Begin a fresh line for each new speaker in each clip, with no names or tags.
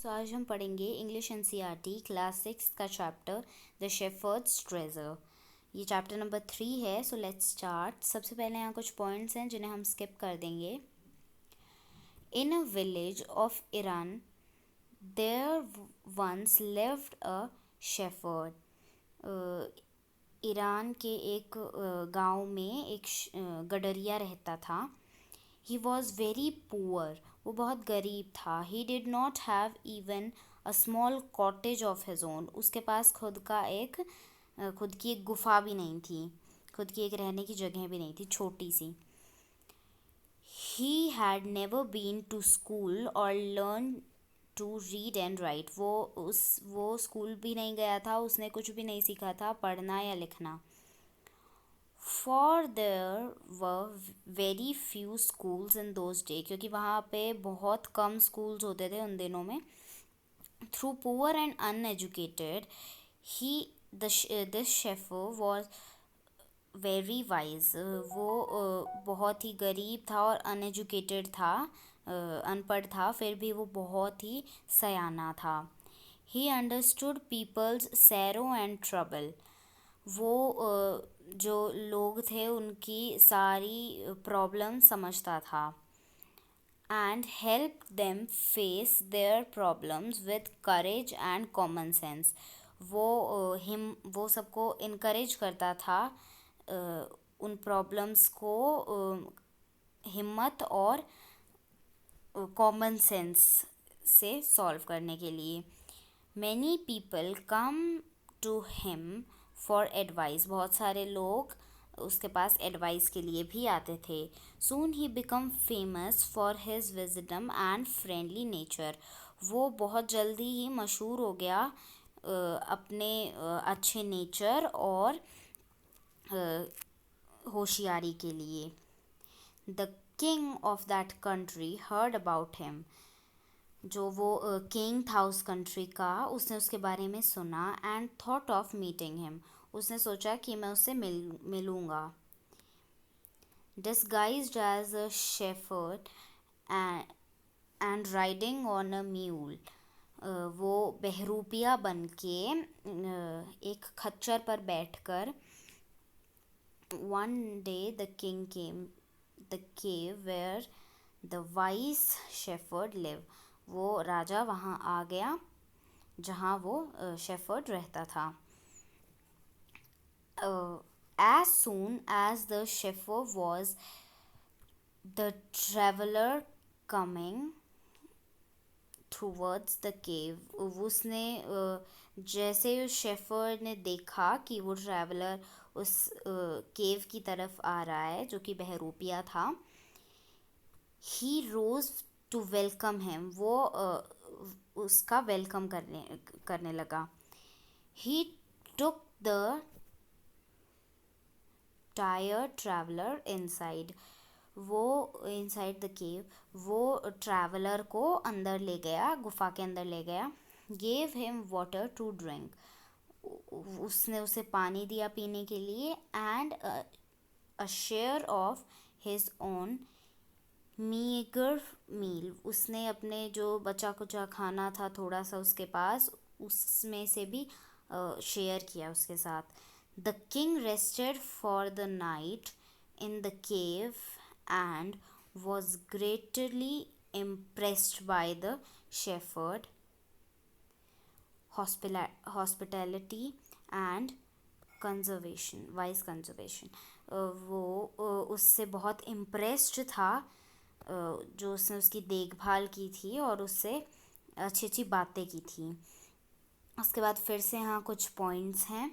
तो आज हम पढ़ेंगे इंग्लिश एनसीईआरटी क्लास 6 का चैप्टर द शेफर्ड्स ट्रेजर। ये चैप्टर नंबर 3 है। So let's start. सबसे पहले यहाँ कुछ पॉइंट्स हैं जिन्हें हम स्किप कर देंगे। In a village of Iran there once lived a shepherd. Iran के एक गांव में एक गडरिया रहता था। ही वॉज वेरी पुअर, वो बहुत गरीब था। He did not have even a small cottage of his own, उसके पास खुद की एक गुफा भी नहीं थी, खुद की एक रहने की जगह भी नहीं थी, छोटी सी। He had never been to school और learn to read and write, वो स्कूल भी नहीं गया था, उसने कुछ भी नहीं सीखा था पढ़ना या लिखना। For there were very few schools in those days, क्योंकि वहाँ पे बहुत कम schools होते थे उन दिनों में। Through poor and uneducated, this shepherd was very wise. वो बहुत ही गरीब था और uneducated था, अनपढ़ था, फिर भी वो बहुत ही सयाना था। He understood people's sorrow and trouble. वो जो लोग थे उनकी सारी प्रॉब्लम समझता था। And help them face their problems with courage and common sense. वो सबको इनकरेज करता था उन प्रॉब्लम्स को हिम्मत और कॉमन सेंस से सॉल्व करने के लिए। Many people come to him for advice, बहुत सारे लोग उसके पास एडवाइस के लिए भी आते थे। Soon he become famous for his wisdom and friendly nature, वो बहुत जल्दी ही मशहूर हो गया अपने अच्छे नेचर और होशियारी के लिए। The king of that country heard about him, जो वो किंग था उस कंट्री का, उसने उसके बारे में सुना। And thought of meeting him, उसने सोचा कि मैं उससे मिलूँगा। Disguised as a shepherd and riding on a mule, वो बहरूपिया बन के एक खच्चर पर बैठकर। One day the king came the cave where the wise shepherd live, वो राजा वहाँ आ गया जहाँ वो शेफर्ड रहता था। As soon as the shepherd was the traveler coming towards the cave, उसने जैसे उस शेफर्ड ने देखा कि वो ट्रैवलर उस केव की तरफ आ रहा है जो कि बहरूपिया था, he rose to welcome him, वो उसका वेलकम करने लगा। He took the tired traveler inside, वो inside the cave, वो ट्रैवलर को अंदर ले गया, गुफा के अंदर ले गया। gave him water to drink, उसने उसे पानी दिया पीने के लिए। and a share of his own meager meal, उसने अपने जो बचा कुचा खाना था थोड़ा सा उसके पास, उसमें से भी शेयर किया उसके साथ। The king rested for the night in the cave and was greatly impressed by the shepherd hospitality and wise conservation। वो उससे बहुत इम्प्रेस्ड था, जो उसने उसकी देखभाल की थी और उससे अच्छी अच्छी बातें की थी। उसके बाद फिर से यहाँ कुछ पॉइंट्स हैं।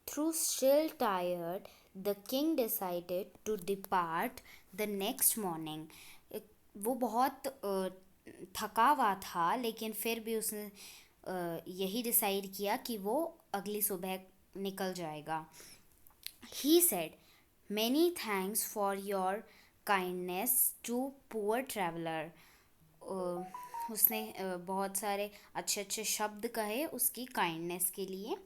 Though still tired, the king decided to depart the next morning. वो बहुत थका हुआ था, लेकिन फिर भी उसने यही डिसाइड किया कि वो अगली सुबह निकल जाएगा। He said, "Many thanks for your kindness to poor traveler." उसने बहुत सारे अच्छे अच्छे शब्द कहे उसकी काइंडनेस के लिए।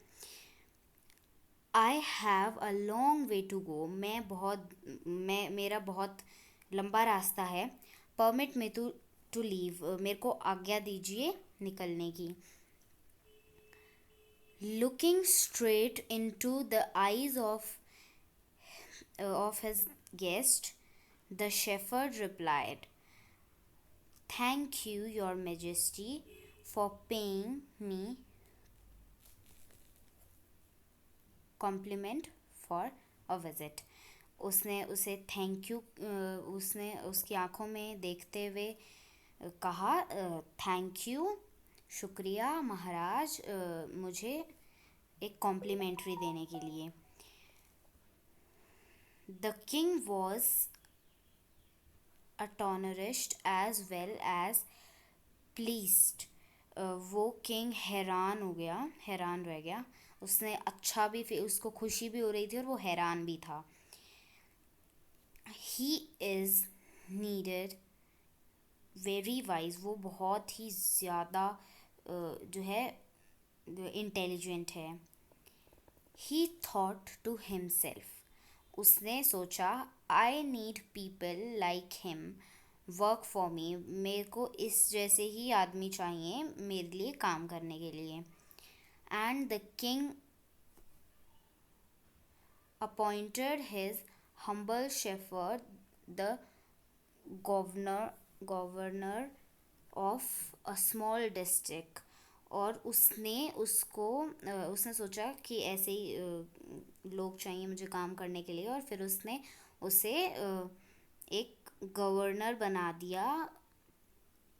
I have a long way to go, मेरा बहुत लंबा रास्ता है। परमिट मी टू लीव, मेरे को आज्ञा दीजिए निकलने की. Looking straight into the eyes of his guest, the shepherd replied, "Thank you, Your Majesty, for paying me compliment for a visit." उसने उसे थैंक यू, उसने उसकी आंखों में देखते हुए कहा, थैंक यू, शुक्रिया महाराज, मुझे एक कॉम्प्लीमेंट्री देने के लिए. The king was astonished as well as pleased. वो किंग हैरान रह गया. उसने अच्छा भी, उसको खुशी भी हो रही थी और वो हैरान भी था. He is needed very wise. वो बहुत ही ज़्यादा जो है इंटेलिजेंट है. He thought to himself. उसने सोचा, I need people like him work for me. मेरे को इस जैसे ही आदमी चाहिए मेरे लिए काम करने के लिए. And the king appointed his humble shepherd the governor of a small district. और उसने सोचा कि ऐसे ही लोग चाहिए मुझे काम करने के लिए, और फिर उसने उसे एक गवर्नर बना दिया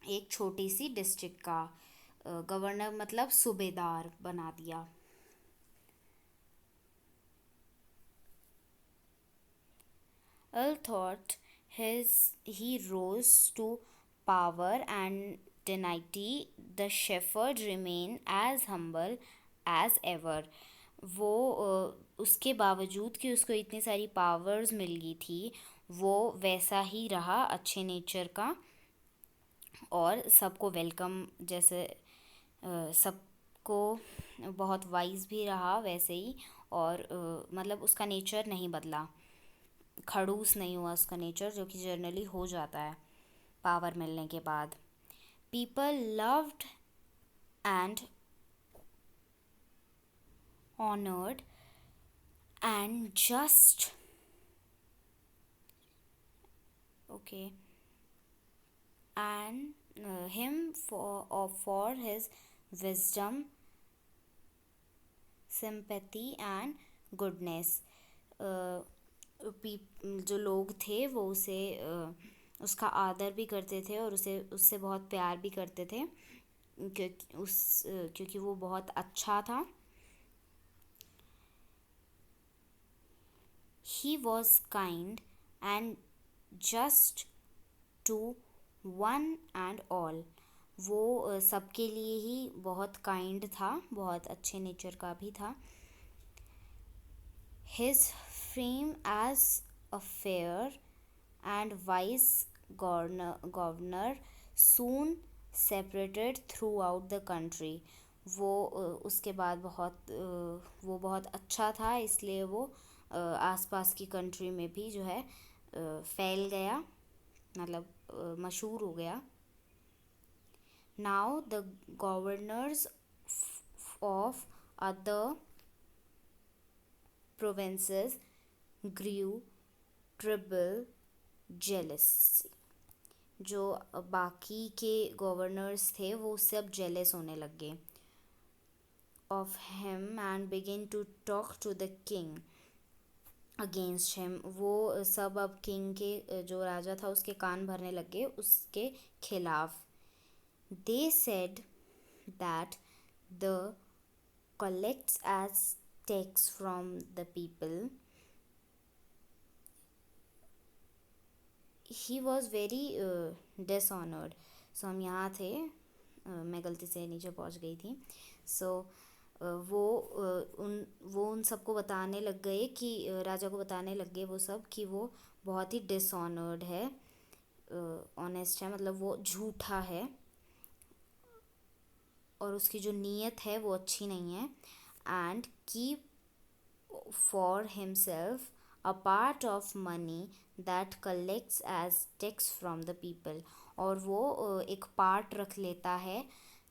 एक छोटी सी डिस्ट्रिक्ट का. गवर्नर मतलब सूबेदार बना दिया. Earl thought he rose to power and dignity. The shepherd remained as humble as ever. वो उसके बावजूद कि उसको इतनी सारी पावर्स मिल गई थी, वो वैसा ही रहा, अच्छे नेचर का, और सबको वेलकम जैसे सबको बहुत वाइज भी रहा वैसे ही. और मतलब उसका नेचर नहीं बदला, खड़ूस नहीं हुआ उसका नेचर, जो कि जनरली हो जाता है पावर मिलने के बाद. People loved and honoured and just okay and him for his wisdom, sympathy and goodness. जो लोग थे वो उसका आदर भी करते थे और उससे बहुत प्यार भी करते थे, क्योंकि वो बहुत अच्छा था. He was kind and just to one and all. वो सबके लिए ही बहुत काइंड था, बहुत अच्छे नेचर का भी था. His fame as a fair and wise governor soon separated throughout the country. वो उसके बाद वो बहुत अच्छा था, इसलिए वो आसपास की कंट्री में भी जो है फैल गया, मतलब मशहूर हो गया. Now the governors of other provinces grew tribal jealousy. जो बाकी के गवर्नर्स थे वो सब जेलस होने लग गए of him and begin to talk to the king against him. वो सब अब किंग के, जो राजा था, उसके कान भरने लग गए उसके खिलाफ. They said that the collects as tax from the people. He was very dishonored. So हम यहाँ थे, मैं गलती से नीचे पहुँच गई थी. So वो उन सबको बताने लग गए कि राजा को बताने लग गए वो सब कि वो बहुत ही डिसऑनर्ड है, ऑनेस्ट है, मतलब वो झूठा है और उसकी जो नीयत है वो अच्छी नहीं है. And keep for himself a part of money that collects as tax from the people. और वो एक पार्ट रख लेता है,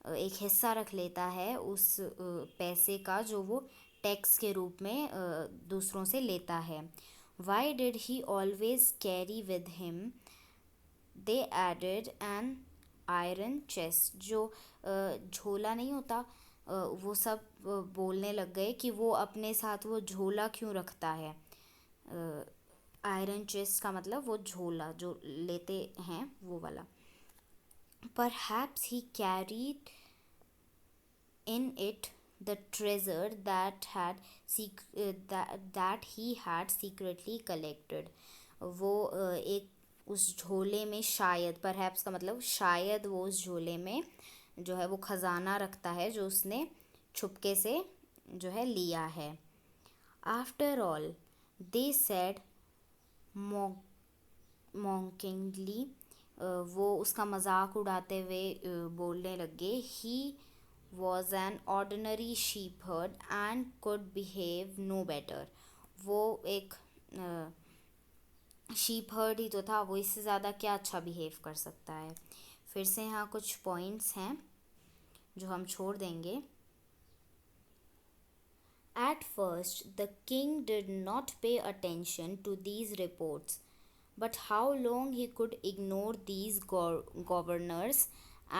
एक हिस्सा रख लेता है उस पैसे का जो वो टैक्स के रूप में दूसरों से लेता है. Why did he always carry with him? They added an iron chest. जो झोला नहीं होता, वो सब बोलने लग गए कि वो अपने साथ वो झोला क्यों रखता है. आयरन चेस्ट का मतलब वो झोला जो लेते हैं वो वाला. Perhaps he carried in it the treasure that he had secretly collected. वो एक उस झोले में शायद, परहैप्स का मतलब शायद वो उस झोले में जो है वो खजाना रखता है जो उसने छुपके से जो है लिया है. After all they said mockingly, वो उसका मजाक उड़ाते हुए बोलने लगे. He was an ordinary sheep herd and could behave no better. वो एक शीप हर्ड ही तो था, वो इससे ज़्यादा क्या अच्छा बिहेव कर सकता है. फिर से यहाँ कुछ पॉइंट्स हैं जो हम छोड़ देंगे. At first, the king did not pay attention to these reports, but how long he could ignore these governors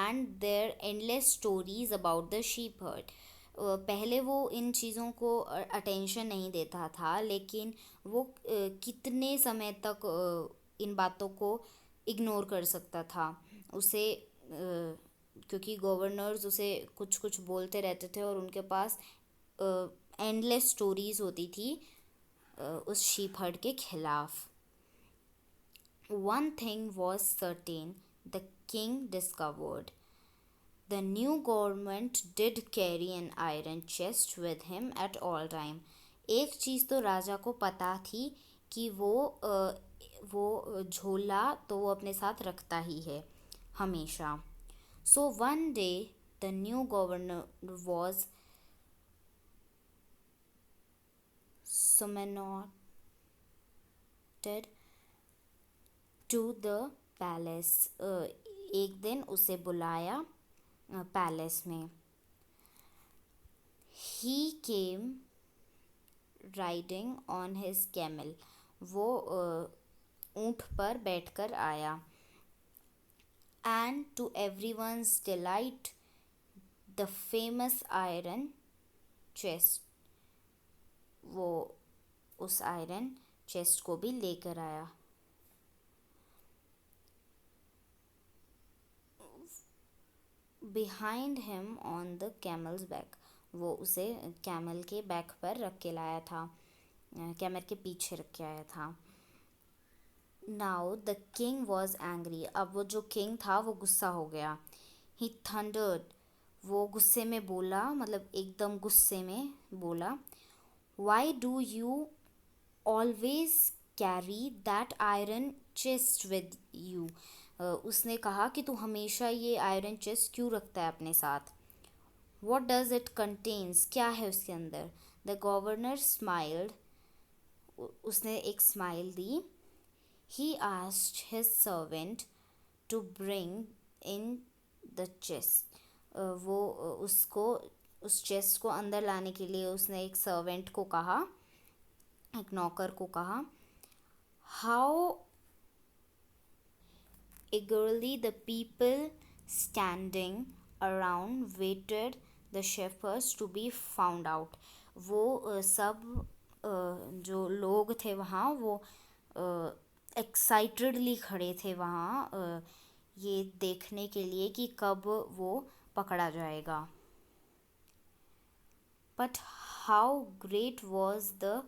and their endless stories about the sheep herd. पहले वो इन चीज़ों को अटेंशन नहीं देता था, लेकिन वो कितने समय तक इन बातों को इग्नोर कर सकता था. उसे क्योंकि गवर्नर्स उसे कुछ कुछ बोलते रहते थे और उनके पास एंडलेस स्टोरीज होती थी उस शीप हर्ड के खिलाफ. One thing was certain, the king discovered. The new government did carry an iron chest with him at all time. एक चीज़ तो राजा को पता थी कि वो झोला तो वो अपने साथ रखता ही है हमेशा. So one day the new governor was summoned to the palace. एक दिन उसे बुलाया पैलेस में. He came riding on his camel. वो ऊँट पर बैठकर आया. And to everyone's delight, the famous iron chest, वो उस आयरन चेस्ट को भी लेकर आया. Behind him on the camel's back, वो उसे कैमल के बैक पर रख के लाया था, कैमल के पीछे रख के आया था. Now the king was angry. अब वो जो किंग था वो गुस्सा हो गया. He thundered. वो गुस्से में बोला, मतलब एकदम गुस्से में बोला. Why do you always carry that iron chest with you? उसने कहा कि तू हमेशा ये आयरन चेस्ट क्यों रखता है अपने साथ. What does it contains? क्या है उसके अंदर? The governor smiled. उसने एक smile the. He asked his servant to bring in the chest. वो उसको उस चेस्ट को अंदर लाने के लिए उसने एक सर्वेंट को कहा, एक नौकर को कहा. How eagerly the people standing around waited the shepherds to be found out. वो सब जो लोग थे वहाँ वो एक्साइटेडली खड़े थे वहाँ ये देखने के लिए कि कब वो पकड़ा जाएगा. But how great was the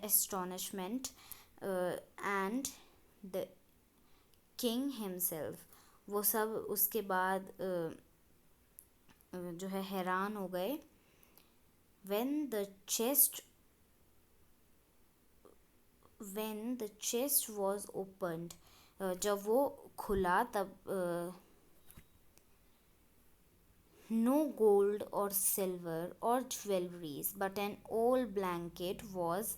astonishment and the king himself. वो सब उसके बाद जो है हैरान हो गए. when the chest was opened, जब वो खुला तब no gold or silver or jewelries, but an old blanket was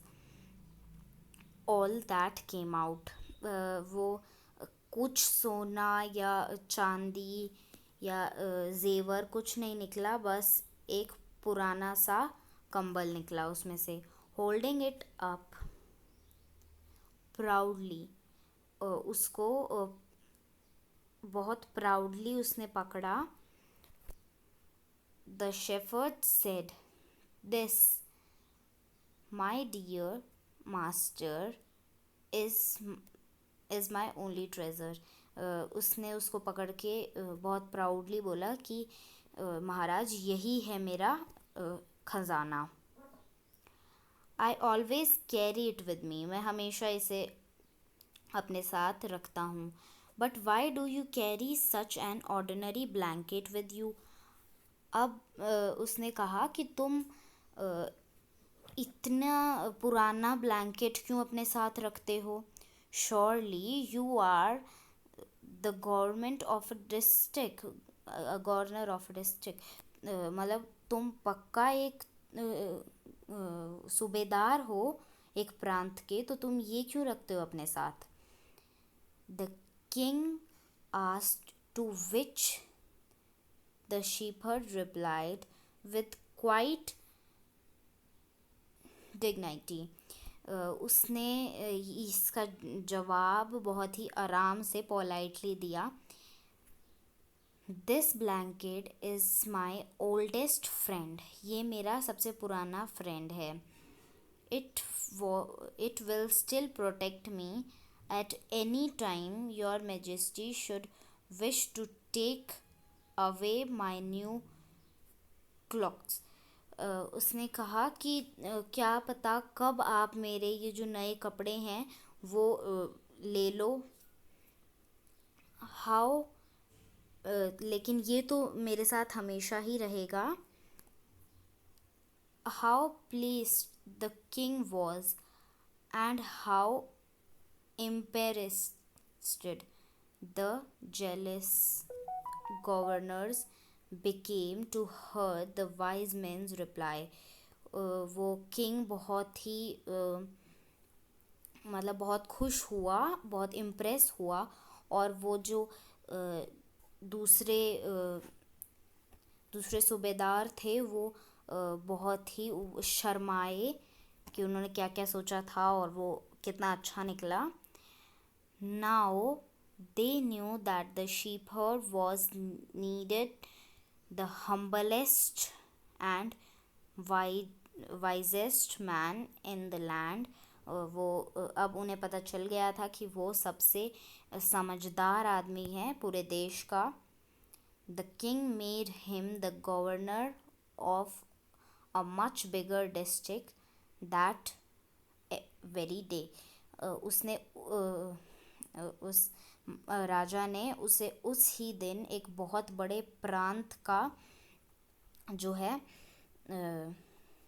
all that came out. वो कुछ सोना या चांदी या जेवर कुछ नहीं निकला, बस एक पुराना सा कंबल निकला उसमें से। होल्डिंग इट अप प्राउडली, उसको बहुत प्राउडली उसने पकड़ा। The shepherd said, this my dear master is my only treasure. उसने उसको पकड़ के बहुत प्राउडली बोला कि महाराज यही है मेरा खजाना। I always carry it with me, मैं हमेशा इसे अपने साथ रखता हूँ। But why do you carry such an ordinary blanket with you. अब उसने कहा कि तुम इतना पुराना ब्लैंकेट क्यों अपने साथ रखते हो। Surely you are the government of district, governor of district, मतलब तुम पक्का एक सूबेदार हो एक प्रांत के, तो तुम ये क्यों रखते हो अपने साथ। The king asked to which the shepherd replied with quite dignity. उसने इसका जवाब बहुत ही आराम से पोलाइटली दिया। This blanket is my oldest friend, ये मेरा सबसे पुराना फ्रेंड है। It will still protect me at any time your majesty should wish to take away my new cloaks. उसने कहा कि क्या पता कब आप मेरे ये जो नए कपड़े हैं वो ले लो। हाउ, लेकिन ये तो मेरे साथ हमेशा ही रहेगा। How pleased the king was and how impressed the jealous governors became to hear the wise men's reply. वो किंग बहुत ही मतलब बहुत खुश हुआ, बहुत इम्प्रेस हुआ, और वो जो दूसरे सूबेदार थे वो बहुत ही शर्माए कि उन्होंने क्या क्या सोचा था और वो कितना अच्छा निकला। Now they knew that the shepherd was needed the humblest and wisest man in the land. वो अब उन्हें पता चल गया था कि वो सबसे समझदार आदमी है पूरे देश का। The king made him the governor of a much bigger district that very day. उसने उस राजा ने उसे उस ही दिन एक बहुत बड़े प्रांत का जो है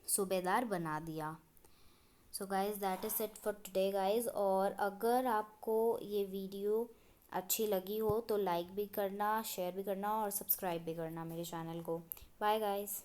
सूबेदार बना दिया। So guys that is it for today guys. और अगर आपको ये वीडियो अच्छी लगी हो तो लाइक भी करना, शेयर भी करना और सब्सक्राइब भी करना मेरे चैनल को। Bye guys.